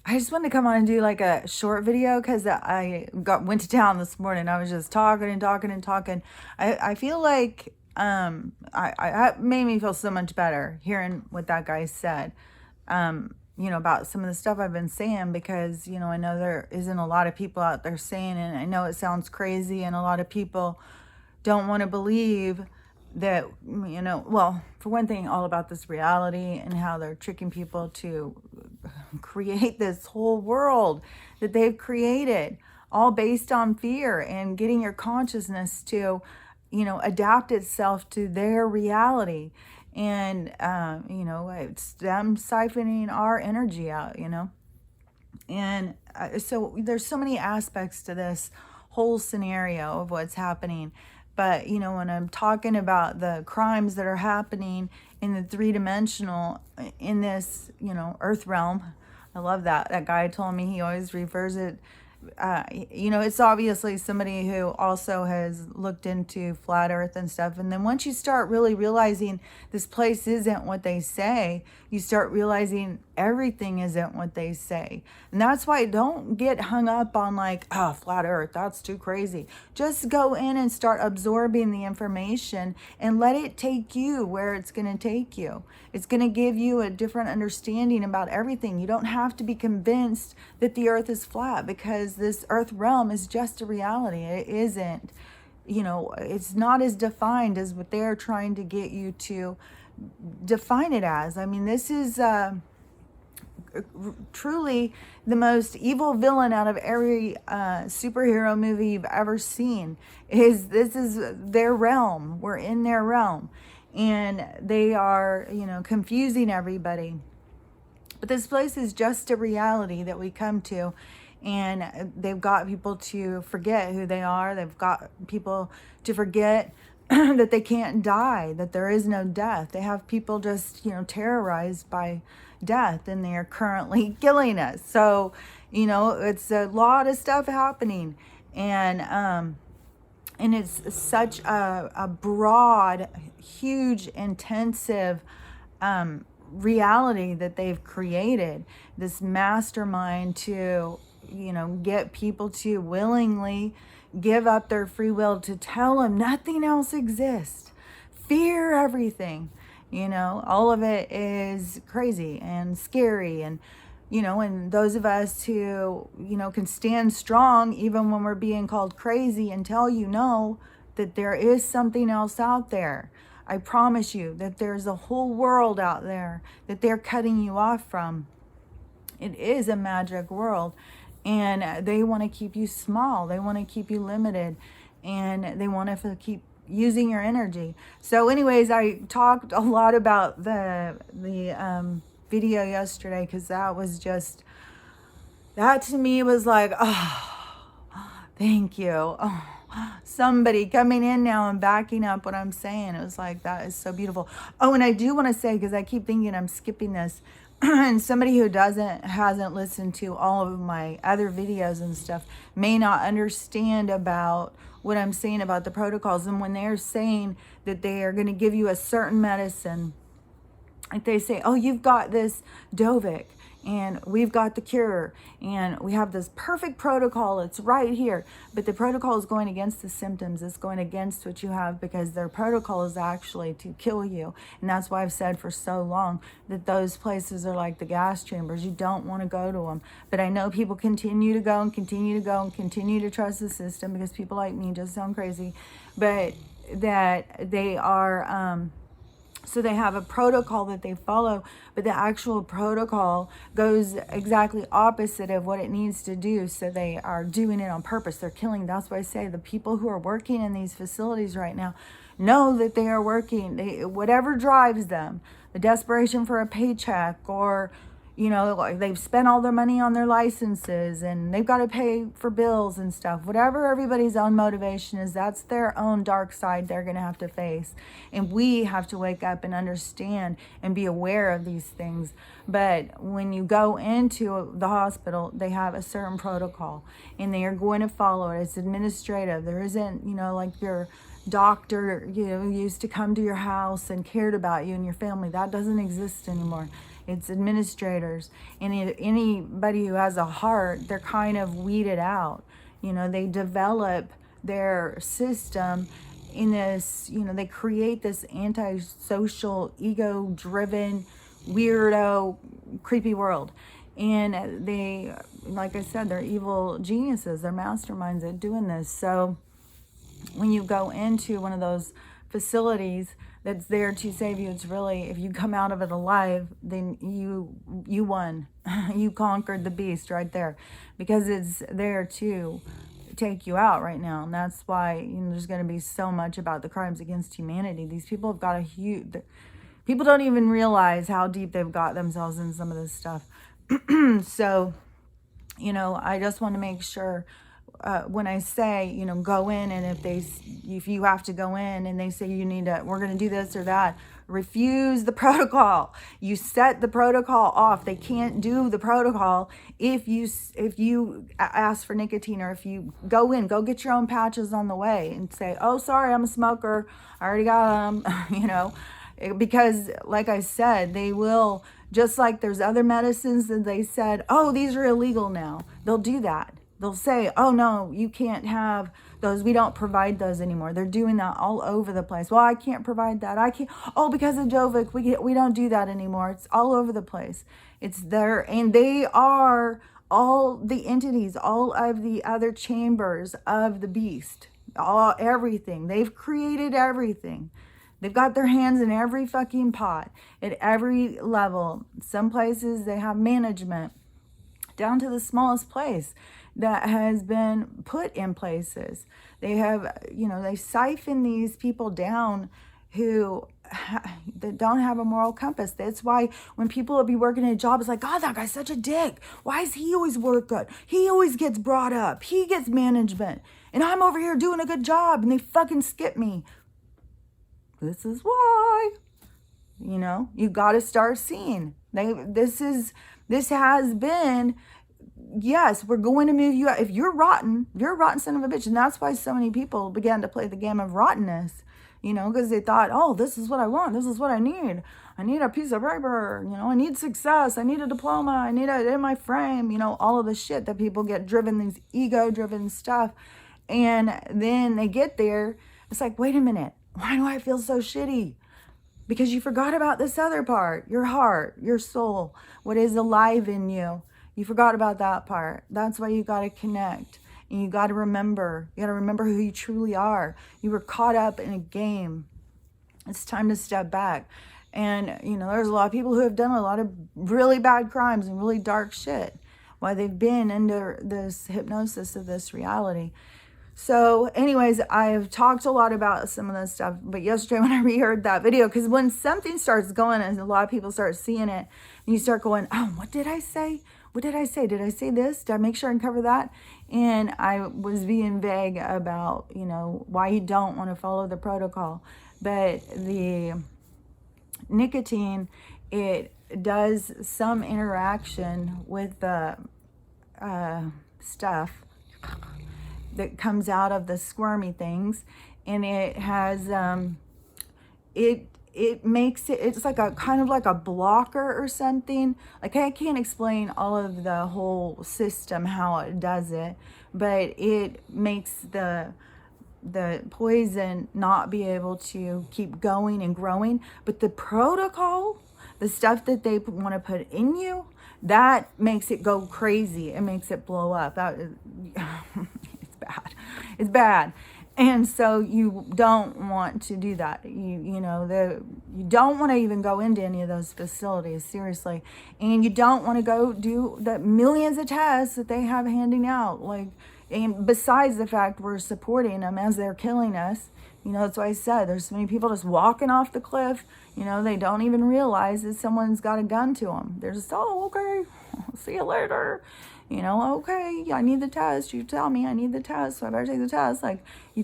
I just wanted to come on and do like a short video because went to town this morning. I was just talking and talking and talking. I feel like that made me feel so much better hearing what that guy said. About some of the stuff I've been saying because I know there isn't a lot of people out there saying it. And I know it sounds crazy, and a lot of people don't want to believe that, well, for one thing, all about this reality and how they're tricking people to create this whole world that they've created, all based on fear and getting your consciousness to, adapt itself to their reality. And, it's them siphoning our energy out, and so there's so many aspects to this whole scenario of what's happening. But, when I'm talking about the crimes that are happening in the three-dimensional, in this, earth realm, I love that. That guy told me he always refers it. It's obviously somebody who also has looked into flat earth and stuff. And then once you start really realizing this place isn't what they say, you start realizing everything isn't what they say. And that's why don't get hung up on like, oh, flat earth, that's too crazy. Just go in and start absorbing the information and let it take you where it's going to take you. It's going to give you a different understanding about everything. You don't have to be convinced that the earth is flat, because this earth realm is just a reality. It isn't, it's not as defined as what they're trying to get you to define it as. I mean, this is truly the most evil villain out of every superhero movie you've ever seen. This is their realm. We're in their realm. And they are, confusing everybody. But this place is just a reality that we come to. And they've got people to forget who they are. They've got people to forget that they can't die, that there is no death. They have people just, terrorized by death, and they are currently killing us. So, it's a lot of stuff happening. And it's such a broad, huge, intensive reality that they've created, this mastermind to, get people to willingly give up their free will, to tell them nothing else exists. Fear everything. All of it is crazy and scary. And and those of us who, can stand strong even when we're being called crazy, and tell that there is something else out there. I promise you that there's a whole world out there that they're cutting you off from. It is a magic world, and they want to keep you small. They want to keep you limited, and they want to keep using your energy. So anyways, I talked a lot about the video yesterday, because that to me was like, oh, thank you. Oh, somebody coming in now and backing up what I'm saying. It was like, that is so beautiful. Oh, and I do want to say, because I keep thinking I'm skipping this, and somebody who hasn't listened to all of my other videos and stuff may not understand about what I'm saying about the protocols. And when they're saying that they are going to give you a certain medicine, like they say, oh, you've got this Dovik, and we've got the cure, and we have this perfect protocol. It's right here. But the protocol is going against the symptoms. It's going against what you have, because their protocol is actually to kill you. And that's why I've said for so long that those places are like the gas chambers. You don't want to go to them. But I know people continue to go and continue to go and continue to trust the system, because people like me just sound crazy. But that they are... So they have a protocol that they follow, but the actual protocol goes exactly opposite of what it needs to do. So they are doing it on purpose. They're killing. That's why I say the people who are working in these facilities right now know that they are working. Whatever drives them, the desperation for a paycheck, or like they've spent all their money on their licenses and they've got to pay for bills and stuff. Whatever everybody's own motivation is, that's their own dark side they're going to have to face. And we have to wake up and understand and be aware of these things. But when you go into the hospital, they have a certain protocol and they are going to follow it. It's administrative. There isn't, like your doctor, used to come to your house and cared about you and your family. That doesn't exist anymore. it's administrators, anybody who has a heart, they're kind of weeded out. You know, they develop their system in this, you know, they create this antisocial, ego-driven, weirdo, creepy world. And they, like I said, they're evil geniuses, they're masterminds at doing this. So when you go into one of those facilities that's there to save you, it's really, if you come out of it alive, then you won. You conquered the beast right there, because it's there to take you out right now. And that's why, you know, there's going to be so much about the crimes against humanity. These people have got a huge, people don't even realize how deep they've got themselves in some of this stuff. So, you know, I just want to make sure, when I say, you know, go in, and if you have to go in and they say you need to, we're going to do this or that, refuse the protocol. You set the protocol off. They can't do the protocol if you ask for nicotine, or if you go get your own patches on the way and say, oh, sorry, I'm a smoker, I already got them, you know, because like I said, they will, just like there's other medicines that they said, oh, these are illegal now. They'll do that. They'll say, oh, no, you can't have those. We don't provide those anymore. They're doing that all over the place. Well, I can't provide that. I can't. Oh, because of Jovic, we don't do that anymore. It's all over the place. It's there. And they are all the entities, all of the other chambers of the beast, everything. They've created everything. They've got their hands in every fucking pot at every level. Some places they have management down to the smallest place that has been put in places. They have, you know, they siphon these people down who that don't have a moral compass. That's why when people will be working a job, it's like, God, that guy's such a dick. Why is he always work good? He always gets brought up. He gets management. And I'm over here doing a good job and they fucking skip me. This is why, you know, you got to start seeing. This has been, yes, we're going to move you out. If you're rotten son of a bitch. And that's why so many people began to play the game of rottenness, you know, because they thought, oh, this is what I want. This is what I need. I need a piece of paper, you know, I need success. I need a diploma. I need it in my frame, you know, all of the shit that people get driven, these ego-driven stuff. And then they get there. It's like, wait a minute. Why do I feel so shitty? Because you forgot about this other part, your heart, your soul, what is alive in you. You forgot about that part. That's why you got to connect. And you got to remember. You got to remember who you truly are. You were caught up in a game. It's time to step back. And, you know, there's a lot of people who have done a lot of really bad crimes and really dark shit while they've been under this hypnosis of this reality. So anyways, I've talked a lot about some of this stuff, but yesterday when I reheard that video, because when something starts going and a lot of people start seeing it, and you start going, oh, what did I say? What did I say? Did I say this? Did I make sure and cover that? And I was being vague about, you know, why you don't want to follow the protocol. But the nicotine, it does some interaction with the stuff that comes out of the squirmy things, and it has it makes it's like a kind of like a blocker or something. Like, I can't explain all of the whole system how it does it, but it makes the poison not be able to keep going and growing. But the protocol, the stuff that they want to put in you, that makes it go crazy. It makes it blow up. That is, it's bad. And so you don't want to do that. You don't want to even go into any of those facilities, seriously. And you don't want to go do the millions of tests that they have handing out. Like, and besides the fact we're supporting them as they're killing us, you know, that's why I said there's so many people just walking off the cliff. You know, they don't even realize that someone's got a gun to them. They're just, oh, okay, see you later. You know, okay, I need the test. You tell me I need the test, so I better take the test. Like, you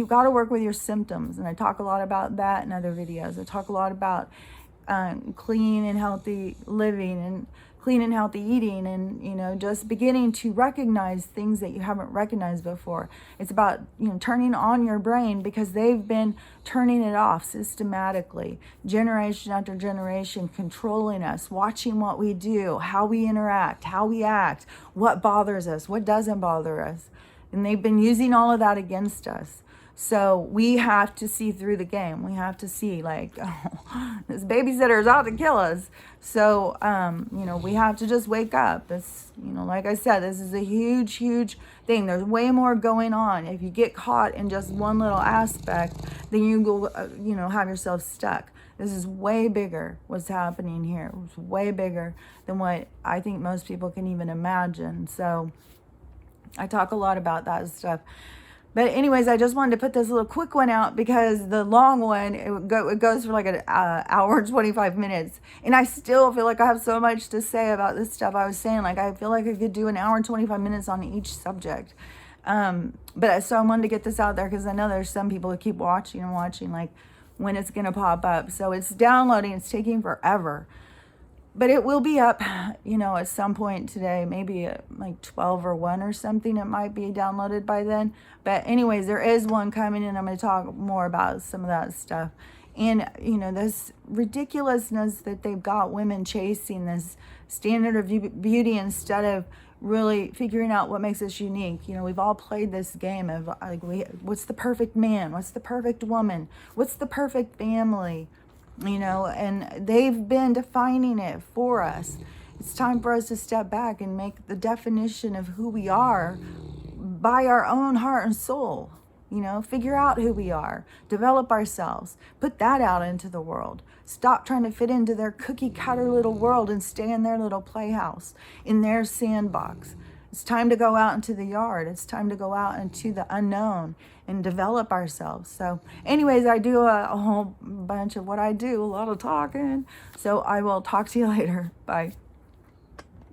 got to work with your symptoms. And I talk a lot about that in other videos. I talk a lot about clean and healthy living and clean and healthy eating, and just beginning to recognize things that you haven't recognized before. It's about turning on your brain, because they've been turning it off systematically, generation after generation, controlling us, watching what we do, how we interact, how we act, what bothers us, what doesn't bother us. And they've been using all of that against us. So we have to see through the game. We have to see, like, oh, this babysitter is out to kill us. So, we have to just wake up. This, like I said, this is a huge, huge thing. There's way more going on. If you get caught in just one little aspect, then you go, have yourself stuck. This is way bigger, what's happening here. It's way bigger than what I think most people can even imagine. So I talk a lot about that stuff. But anyways, I just wanted to put this little quick one out, because the long one, it goes for like an hour and 25 minutes. And I still feel like I have so much to say about this stuff. I was saying, like, I feel like I could do an hour and 25 minutes on each subject. But so I wanted to get this out there, because I know there's some people who keep watching and watching, like, when it's going to pop up. So it's downloading. It's taking forever. But it will be up, at some point today, maybe at like 12 or 1 or something. It might be downloaded by then. But anyways, there is one coming, and I'm going to talk more about some of that stuff. And, this ridiculousness that they've got women chasing this standard of beauty instead of really figuring out what makes us unique. We've all played this game of, like, what's the perfect man? What's the perfect woman? What's the perfect family? And they've been defining it for us. It's time for us to step back and make the definition of who we are by our own heart and soul. Figure out who we are, develop ourselves, put that out into the world. Stop trying to fit into their cookie cutter little world and stay in their little playhouse, in their sandbox. It's time to go out into the yard. It's time to go out into the unknown and develop ourselves. So anyways, I do a whole bunch of what I do, a lot of talking. So I will talk to you later. Bye.